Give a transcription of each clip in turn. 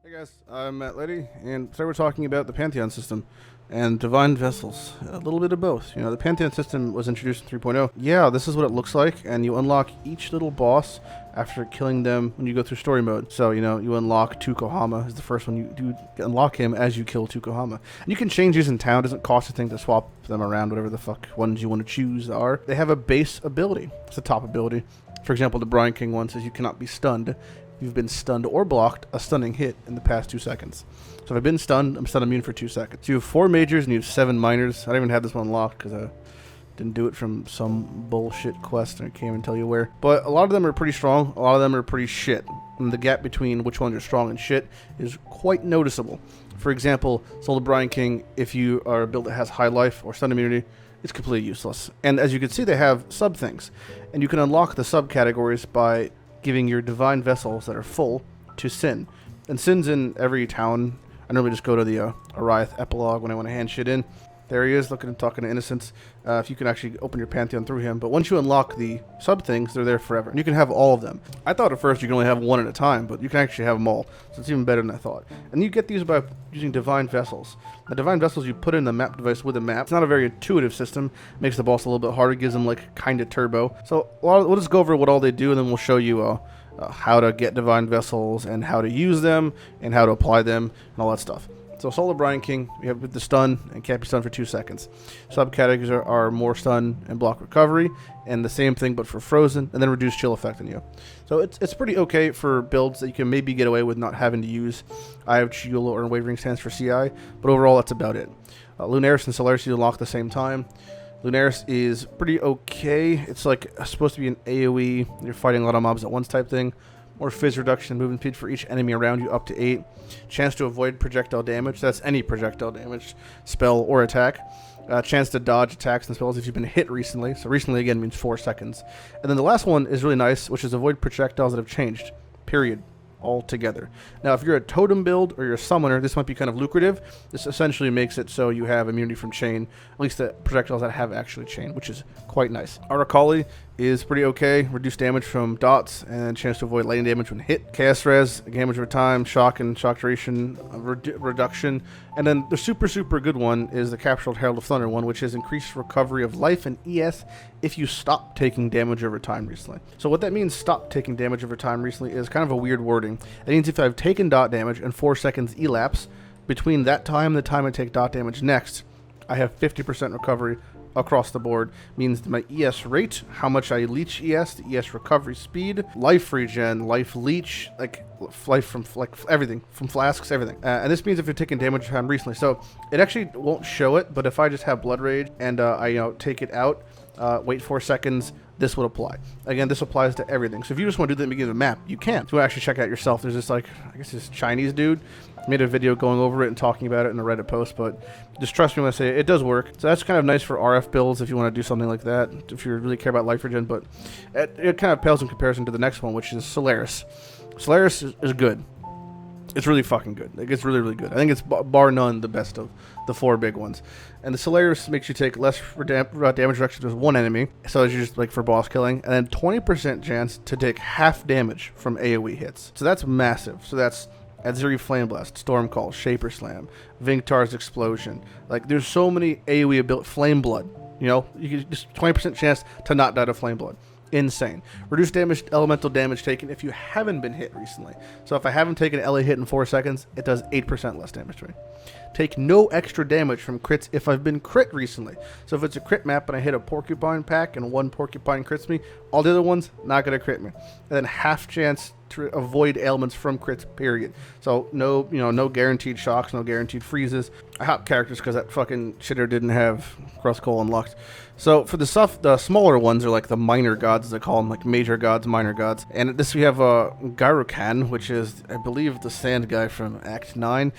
Hey guys, I'm Lighty, and today we're talking about the Pantheon system and divine vessels. A little bit of both. You know, the Pantheon system was introduced in 3.0. Yeah, this is what it looks like, and you unlock each little boss after killing them when you go through story mode. So, you know, you unlock Tukohama is the first one. You do unlock him as you kill Tukohama. And you can change these in town. It doesn't cost a thing to swap them around, whatever the fuck ones you want to choose are. They have a base ability. It's a top ability. For example, the Brian King one says you cannot be stunned. You've been stunned or blocked a stunning hit in the past 2 seconds. So if I've been stunned, I'm stun immune for 2 seconds. So you have 4 majors and you have 7 minors. I don't even have this one locked because I didn't do it from some bullshit quest and I can't even tell you where. But a lot of them are pretty strong. A lot of them are pretty shit. And the gap between which ones are strong and shit is quite noticeable. For example, Soul of Brian King, if you are a build that has high life or stun immunity, it's completely useless. And as you can see, they have sub things. And you can unlock the sub categories by giving your divine vessels that are full to Sin. And Sin's in every town. I normally just go to the Ariath epilogue when I want to hand shit in. There he is, looking and talking to Innocence. If you can actually open your Pantheon through him. But once you unlock the sub things, they're there forever. And you can have all of them. I thought at first you can only have one at a time, but you can actually have them all. So it's even better than I thought. And you get these by using divine vessels. The divine vessels you put in the map device with a map. It's not a very intuitive system. Makes the boss a little bit harder. Gives them like kind of turbo. So we'll just go over what all they do, and then we'll show you how to get divine vessels and how to use them and how to apply them and all that stuff. So Soul of Brian King, we have with the stun and can't be stunned for 2 seconds. Subcategories are more stun and block recovery, and the same thing but for frozen, and then reduce chill effect on you. So it's pretty okay for builds that you can maybe get away with not having to use Eye of Chiul or Unwavering Stance for CI, but overall that's about it. Lunaris and Solaris you unlock at the same time. Lunaris is pretty okay. It's like supposed to be an AoE, you're fighting a lot of mobs at once type thing. More phys reduction, movement speed for each enemy around you up to 8. Chance to avoid projectile damage. That's any projectile damage, spell, or attack. Chance to dodge attacks and spells if you've been hit recently. So recently, again, means 4 seconds. And then the last one is really nice, which is avoid projectiles that have changed. Period. Altogether. Now, if you're a totem build or you're a summoner, this might be kind of lucrative. This essentially makes it so you have immunity from chain, at least the projectiles that have actually chain, which is quite nice. Arakali is pretty okay. Reduced damage from dots and chance to avoid lightning damage when hit. Chaos res, damage over time, shock and shock duration reduction. And then the super good one is the Captured Herald of Thunder one, which is increased recovery of life and ES if you stop taking damage over time recently. So what that means, stop taking damage over time recently, is kind of a weird wording. That means if I've taken dot damage and 4 seconds elapse between that time and the time I take dot damage next, I have 50% recovery across the board. Means my ES rate, how much I leech ES, the ES recovery speed, life regen, life leech, like life from like everything, from flasks, everything. And this means if you're taking damage time recently. So it actually won't show it, but if I just have blood rage and I take it out, wait 4 seconds, this would apply. Again, this applies to everything. So if you just want to do that in the beginning of the map, you can. So actually check out yourself. There's this, like, I guess this Chinese dude made a video going over it and talking about it in a Reddit post, but just trust me when I say it does work. So that's kind of nice for RF builds if you want to do something like that, if you really care about life regen, but it kind of pales in comparison to the next one, which is Solaris. Solaris is good. It's really fucking good. Like, it's really good. I think it's bar none the best of the 4 big ones. And the Solaris makes you take less damage reduction to 1 enemy, so it's just like for boss killing, and then 20% chance to take half damage from AoE hits. So that's massive. So that's Adziri Flame Blast, Storm Call, Shaper Slam, Vinktar's Explosion. Like, there's so many AoE ability. Flame Blood. You know, you get just 20% chance to not die to Flame Blood. Insane. Reduced damage, elemental damage taken if you haven't been hit recently. So if I haven't taken an LA hit in 4 seconds, it does 8% less damage to me. Take no extra damage from crits if I've been crit recently. So if it's a crit map and I hit a porcupine pack and 1 porcupine crits me, all the other ones not gonna crit me. And then half chance to avoid ailments from crits, period. So no guaranteed shocks, no guaranteed freezes. I hop characters because that fucking shitter didn't have Cross Coal unlocked. So for the stuff, the smaller ones are like the minor gods, as they call them, like major gods, minor gods. And this we have Garukan, which is, I believe, the sand guy from Act 9.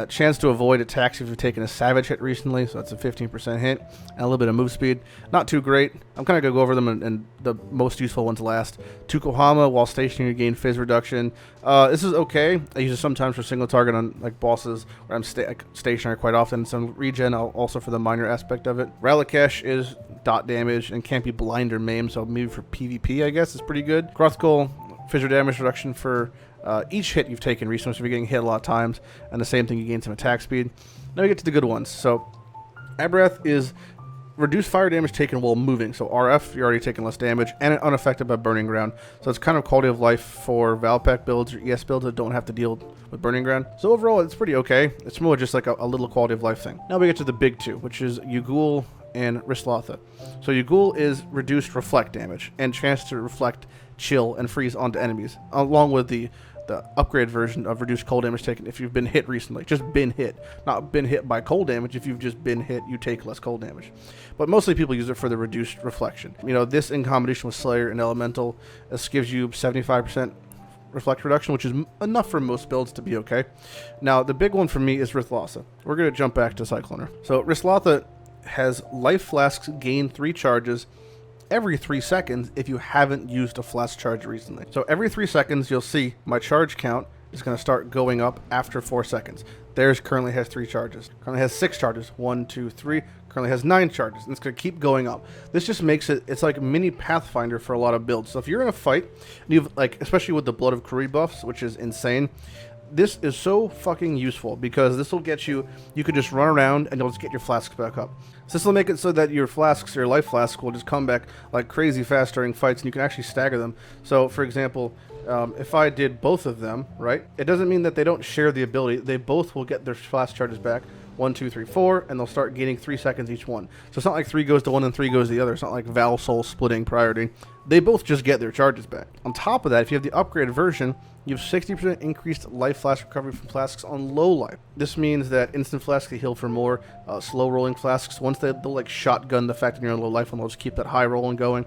Chance to avoid attacks if you've taken a savage hit recently, so that's a 15% hit. And a little bit of move speed. Not too great. I'm kind of going to go over them and the most useful ones last. Tukohama, while stationary, you gain phys reduction. This is okay. I use it sometimes for single target on like bosses where I'm stationary quite often. Some regen also for the minor aspect of it. Ralikesh is dot damage and can't be blind or maimed, so maybe for PvP I guess is pretty good. Crosskull, fissure damage reduction for each hit you've taken recently, so you're getting hit a lot of times, and the same thing, you gain some attack speed. Now we get to the good ones. So Breath is reduce fire damage taken while moving. So RF, you're already taking less damage, and unaffected by burning ground. So it's kind of quality of life for Valpack builds or ES builds that don't have to deal with burning ground. So overall, it's pretty okay. It's more just like a little quality of life thing. Now we get to the big two, which is Ugul and Rislatha. So Ugul is reduced reflect damage and chance to reflect, chill, and freeze onto enemies, along with the upgrade version of reduced cold damage taken if you've been hit recently. Just been hit. Not been hit by cold damage. If you've just been hit, you take less cold damage. But mostly people use it for the reduced reflection. You know, this in combination with Slayer and Elemental, this gives you 75% reflect reduction, which is enough for most builds to be okay. Now, the big one for me is Rislatha. We're going to jump back to Cyclone Earth. So Rislatha has life flasks gain 3 charges every 3 seconds if you haven't used a flask charge recently. So every 3 seconds, you'll see my charge count is going to start going up after 4 seconds. Theirs currently has 3 charges. Currently has 6 charges. 1, 2, 3. Currently has 9 charges. And it's going to keep going up. This just makes it's like a mini Pathfinder for a lot of builds. So if you're in a fight, and you've especially with the Blood of Kuri buffs, which is insane, this is so fucking useful because this will get you could just run around and you'll just get your flasks back up. So this will make it so that your flasks, your life flask, will just come back like crazy fast during fights, and you can actually stagger them. So for example, if I did both of them, right, it doesn't mean that they don't share the ability. They both will get their flask charges back. 1, 2, 3, 4, and they'll start gaining 3 seconds each one. So it's not like 3 goes to 1 and 3 goes to the other. It's not like Val Soul splitting priority. They both just get their charges back. On top of that, if you have the upgraded version, you have 60% increased life flask recovery from flasks on low life. This means that instant flasks can heal for more. Slow rolling flasks, once they'll like shotgun the fact that you're on low life, and they'll just keep that high rolling going.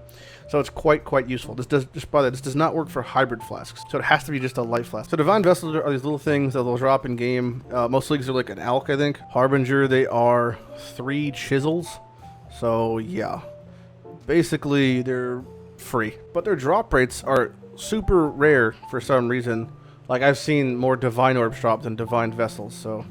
So it's quite useful. This does not work for hybrid flasks, so it has to be just a light flask. So Divine Vessels are these little things that they'll drop in game. Most leagues are like an Alk, I think. Harbinger, they are 3 chisels. So yeah, basically they're free, but their drop rates are super rare for some reason. Like I've seen more Divine Orbs drop than Divine Vessels, so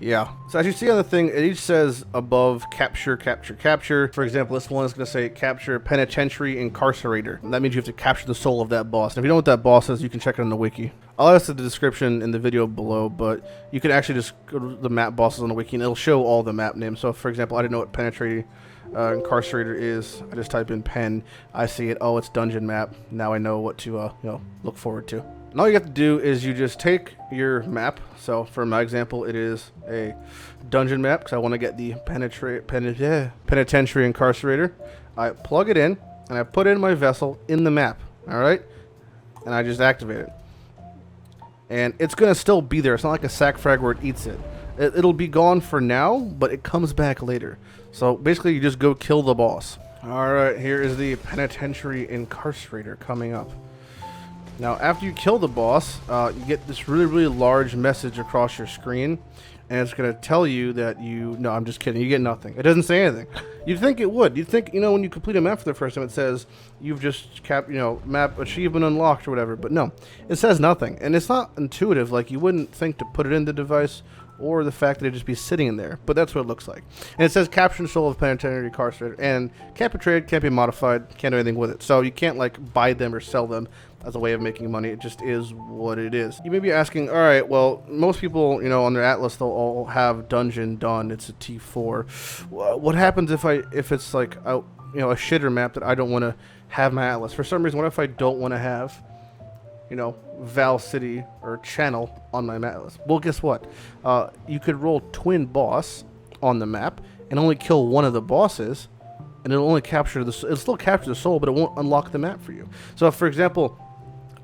yeah. So as you see on the thing, it each says above capture, capture, capture. For example, this one is going to say capture Penitentiary Incarcerator. And that means you have to capture the soul of that boss. And if you don't know what that boss is, you can check it on the wiki. I'll add the description in the video below, but you can actually just go to the map bosses on the wiki and it'll show all the map names. So for example, I didn't know what Penetrating Incarcerator is. I just type in pen, I see it, oh, it's dungeon map. Now I know what to look forward to. And all you have to do is you just take your map. So for my example, it is a dungeon map because I want to get the Penitentiary Incarcerator. I plug it in and I put in my vessel in the map, all right, and I just activate it, and it's gonna still be there. It's not like a sack frag where it eats it. It'll be gone for now, but it comes back later. So basically, you just go kill the boss. All right, here is the Penitentiary Incarcerator coming up. Now, after you kill the boss, you get this really large message across your screen, and it's going to tell you that no, I'm just kidding. You get nothing. It doesn't say anything. You'd think it would. You'd think, when you complete a map for the first time, it says you've just map achievement unlocked or whatever. But no, it says nothing, and it's not intuitive. Like you wouldn't think to put it in the device, or the fact that it just be sitting in there, but that's what it looks like. And it says capture the soul of Penitentiary Incarcerator, and can't be traded, can't be modified, can't do anything with it. So you can't like buy them or sell them as a way of making money. It just is what it is. You may be asking, all right, well, most people, on their Atlas, they'll all have dungeon done. It's a T4. What happens if it's like a shitter map that I don't want to have my Atlas? For some reason, what if I don't want to have Val City or Channel on my map list? Well, guess what? You could roll twin boss on the map and only kill one of the bosses, and it'll only capture it'll still capture the soul, but it won't unlock the map for you. So, for example,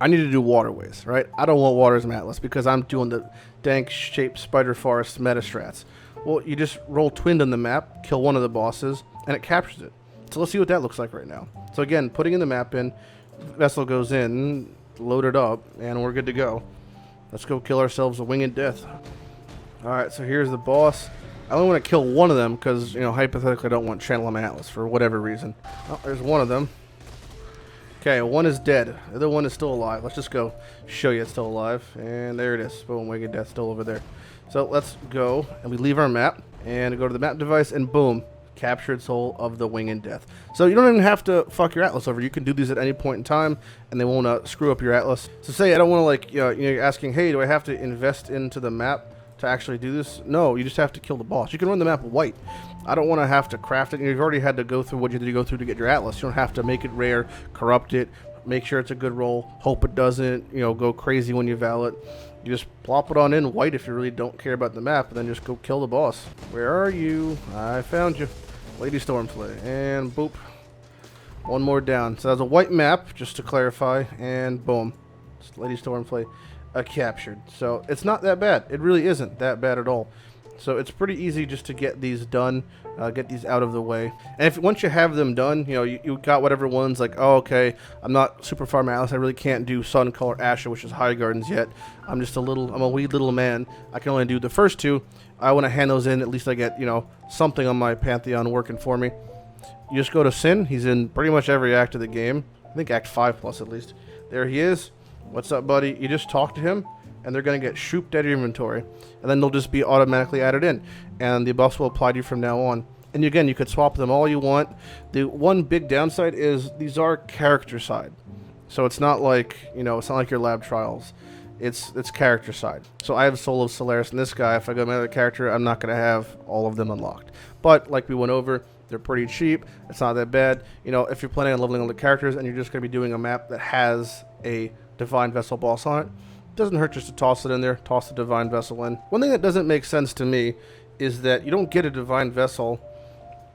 I need to do waterways, right? I don't want waters in my Atlas because I'm doing the dank shaped spider forest meta strats. Well, you just roll twinned on the map, kill one of the bosses, and it captures it. So let's see what that looks like right now. So again, putting in the map in, vessel goes in, load it up, and we're good to go. Let's go kill ourselves a winged death. Alright, so here's the boss. I only want to kill one of them because, hypothetically I don't want Channel on my Atlas for whatever reason. Oh, there's one of them. Okay, one is dead. The other one is still alive. Let's just go show you it's still alive. And there it is. Boom, winged death still over there. So let's go, and we leave our map, and go to the map device, and boom. captured soul of the Winged Death. So you don't even have to fuck your Atlas over. You can do these at any point in time, and they won't screw up your Atlas. So say I don't want to, like, you're asking, hey, do I have to invest into the map to actually do this? No, you just have to kill the boss. You can run the map white. I don't want to have to craft it. You've already had to go through what you had to go through to get your Atlas. You don't have to make it rare, corrupt it, make sure it's a good roll, hope it doesn't, go crazy when you val it. You just plop it on in white if you really don't care about the map, and then just go kill the boss. Where are you? I found you. Lady Stormflay. And boop. One more down. So that's a white map, just to clarify, and boom. It's Lady Stormflay captured. So it's not that bad. It really isn't that bad at all. So it's pretty easy just to get these done, get these out of the way. And if once you have them done, you got whatever ones, like, oh, okay, I'm not super far Atlas. I really can't do Sun Color Asher, which is High Gardens yet. I'm a wee little man. I can only do the first two. I want to hand those in. At least I get, something on my Pantheon working for me. You just go to Sin. He's in pretty much every act of the game. I think Act 5 plus at least. There he is. What's up, buddy? You just talk to him, and they're going to get shooped out of your inventory. And then they'll just be automatically added in. And the buffs will apply to you from now on. And again, you could swap them all you want. The one big downside is these are character side. So it's not like, it's not like your lab trials. It's character side. So I have Soul of Solaris, and this guy, if I go to my other character, I'm not going to have all of them unlocked. But like we went over, they're pretty cheap. It's not that bad. If you're planning on leveling all the characters and you're just going to be doing a map that has a Divine Vessel boss on it, doesn't hurt just to toss it in there, toss the Divine Vessel in. One thing that doesn't make sense to me is that you don't get a Divine Vessel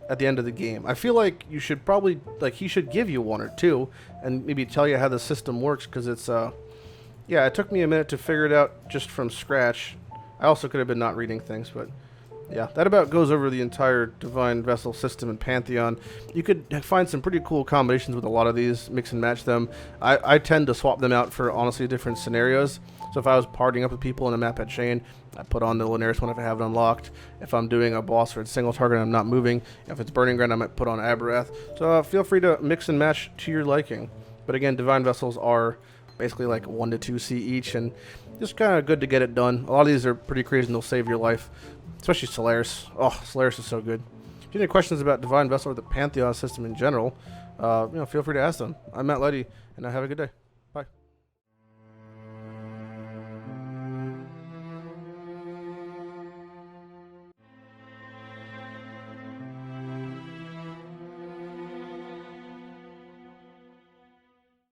at the end of the game. I feel like you should probably, he should give you one or two and maybe tell you how the system works, because it's, yeah, it took me a minute to figure it out just from scratch. I also could have been not reading things, but yeah, that about goes over the entire Divine Vessel system in Pantheon. You could find some pretty cool combinations with a lot of these, mix and match them. I tend to swap them out for, honestly, different scenarios. So if I was partying up with people in a map at Chain, I put on the Linares one if I have it unlocked. If I'm doing a boss or it's single target and I'm not moving, if it's Burning Ground, I might put on Aberrath. So feel free to mix and match to your liking. But again, Divine Vessels are basically like 1 to 2C each, and just kind of good to get it done. A lot of these are pretty crazy and they'll save your life. Especially Solaris. Oh, Solaris is so good. If you have any questions about Divine Vessel or the Pantheon system in general, feel free to ask them. I'm Lighty, and have a good day.